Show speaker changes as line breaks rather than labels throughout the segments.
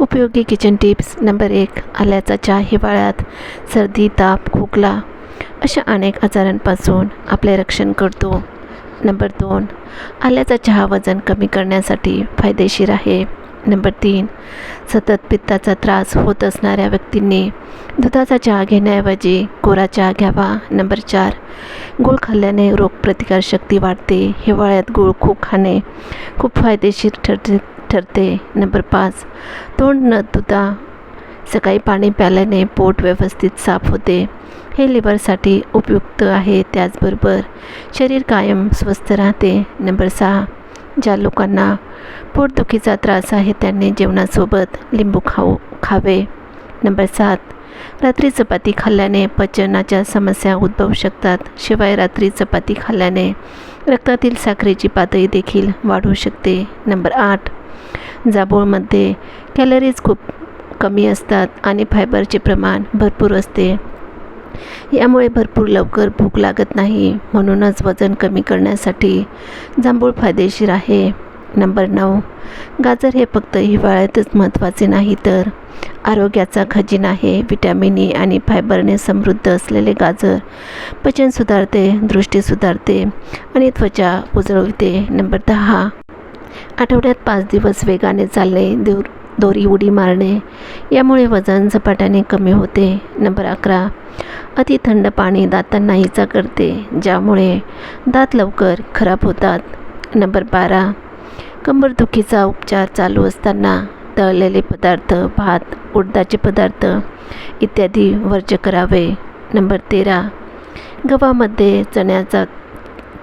उपयोगी kitchen tips. Number 1. आल्याचा चहा हिवाळ्यात सर्दी, ताप, खोकला अशा अनेक आजारांपासून आपले रक्षण करतो. नंबर 2. आल्याचा चहा वजन कमी करण्यासाठी फायदेशीर आहे. नंबर 3. सतत पित्ताचा त्रास होत असणाऱ्या व्यक्तींनी दुधाचा चहा घेण्याऐवजी कोरा चहा घ्यावा. नंबर 4. गूळ खाल्ल्याने रोगप्रतिकारशक्ती वाढते. हिवाळ्यात गूळ खूप खाणे खूप फायदेशीर ठरते. नंबर 5. तोंड न धुता सकाळी पाणी प्यायल्याने पोट व्यवस्थित साफ होते. हे लिव्हरसाठी उपयुक्त आहे. त्याचबरोबर शरीर कायम स्वस्थ राहते. नंबर 6. ज्या लोकांना पोटदुखीचा त्रास आहे त्यांनी जेवणासोबत लिंबू खावे. नंबर 7. रात्री चपाती खाल्ल्याने पचनाच्या समस्या उद्भवू शकतात. शिवाय रात्री चपाती खाल्ल्याने रक्तातील साखरेची पातळी देखील वाढू शकते. नंबर 8. जांभूळमध्ये कॅलरीज खूप कमी असतात आणि फायबरचे प्रमाण भरपूर असते. यामुळे भरपूर लवकर भूक लागत नाही. म्हणूनच वजन कमी करण्यासाठी जांभूळ फायदेशीर आहे. नंबर 9. गाजर हे फक्त हिवाळ्यातच महत्त्वाचे नाही तर आरोग्याचा खजिना आहे. व्हिटॅमिन ई आणि फायबरने समृद्ध असलेले गाजर पचन सुधारते, दृष्टी सुधारते आणि त्वचा उजळवते. नंबर 10. आठवड्यात 5 दिवस वेगाने चालणे, दोरी उडी मारणे यामुळे वजन झपाट्याने कमी होते. नंबर 11. अति थंड पाणी दातांना इजा करते, ज्यामुळे दात लवकर खराब होतात. नंबर 12. कंबरदुखीचा उपचार चालू असताना तळलेले पदार्थ, भात, उडदाचे पदार्थ इत्यादी वर्ज्य करावे. नंबर 13. गव्हामध्ये चण्याचा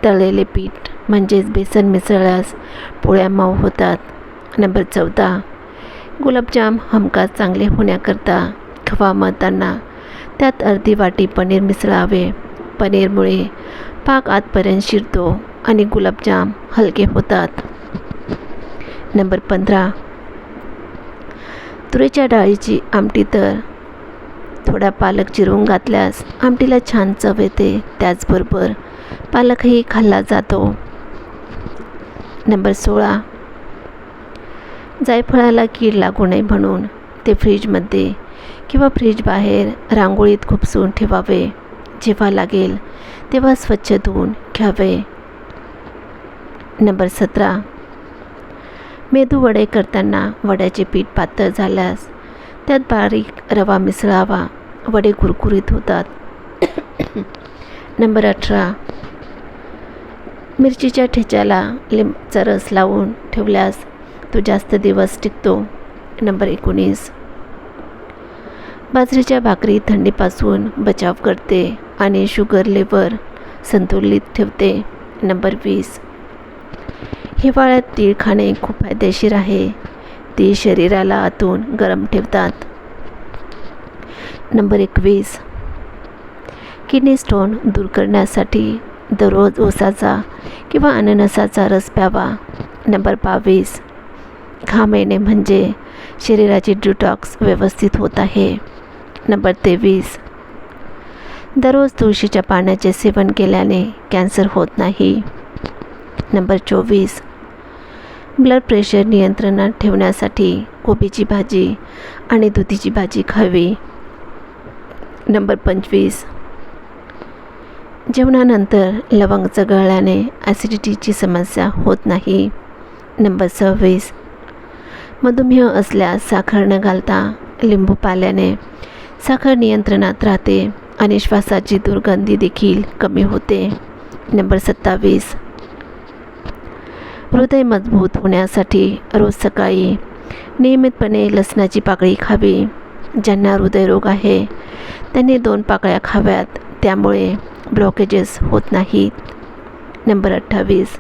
तळलेले पीठ म्हणजेच बेसन मिसळल्यास पोळ्या मऊ होतात. नंबर 14. गुलाबजाम हमखास चांगले होण्याकरता खवा मळताना त्यात अर्धी वाटी पनीर मिसळावे. पनीरमुळे पाक आतपर्यंत शिरतो आणि गुलाबजाम हलके होतात. नंबर 15. तुरीच्या डाळीची आमटी तर थोडा पालक चिरून घातल्यास आमटीला छान चव येते. त्याचबरोबर पालकही खाल्ला जातो. नंबर 16. जायफळाला कीड लागू नये म्हणून ते फ्रीजमध्ये किंवा फ्रीज बाहेर रांगोळीत खुपसून ठेवावे. जेव्हा लागेल तेव्हा स्वच्छ धुवून घ्यावे. नंबर 17. मेदू वडे करताना वड्याचे पीठ पातळ झाल्यास त्यात बारीक रवा मिसळावा. वडे कुरकुरीत होतात. नंबर 18. मिरचीच्या ठेच्याला लिंबाचा रस लावून ठेवल्यास तो जास्त दिवस टिकतो. नंबर 19. बाजरीच्या भाकरी थंडीपासून बचाव करते आणि शुगर लेवल संतुलित ठेवते. नंबर 20. हिवाळ्यात तीळ खाणे खूप फायदेशीर आहे. तीळ शरीराला आतून गरम ठेवतात. नंबर 21. किडनी स्टोन दूर करण्यासाठी दररोज ऊसाचा किंवा अननसाचा रस प्यावा. नंबर 22. घाम येणे म्हणजे शरीराची डिटॉक्स व्यवस्थित होत आहे. नंबर 23. दररोज तुळशीच्या पाण्याचे सेवन केल्याने कॅन्सर होत नाही. नंबर 24. ब्लड प्रेशर नियंत्रणात ठेवण्यासाठी कोबीची भाजी आणि दुधीची भाजी खावी. नंबर 25. जेवणानंतर लवंग चघळल्याने ॲसिडिटीची समस्या होत नाही. नंबर 26. मधुमेह असल्यास साखर न घालता लिंबू पाल्याने साखर नियंत्रणात राहते आणि श्वासाची दुर्गंधी देखील कमी होते. नंबर 27. हृदय मजबूत होण्यासाठी रोज सकाळी नियमितपणे लसणाची पाकळी खावी. ज्यांना हृदयरोग आहे त्यांनी 2 पाकळ्या खाव्यात, त्यामुळे ब्लॉकेजेस होत नाहीत. नंबर 28.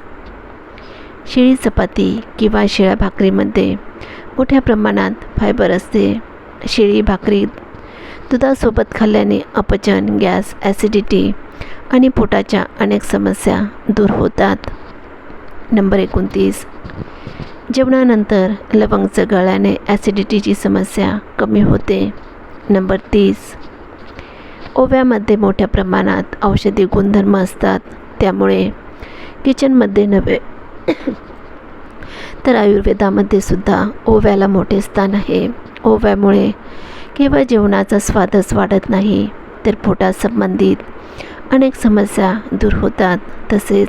शिळी चपाती किंवा शिळ्या भाकरीमध्ये मोठ्या प्रमाणात फायबर असते. शिळी भाकरी दुधासोबत खाल्ल्याने अपचन, गॅस, ॲसिडिटी आणि पोटाच्या अनेक समस्या दूर होतात. नंबर 29. जेवणानंतर लवंग चघळल्याने ॲसिडिटीची समस्या कमी होते. नंबर 30. ओव्यामध्ये मोठ्या प्रमाणात औषधी गुणधर्म असतात, त्यामुळे किचनमध्ये नव्हे तर आयुर्वेदामध्ये सुद्धा ओव्याला मोठे स्थान आहे. ओव्यामुळे केवळ जेवणाचा स्वादच वाढत नाही, तर पोटात संबंधित अनेक समस्या दूर होतात. तसेच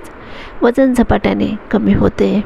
वजन झपाट्याने कमी होते.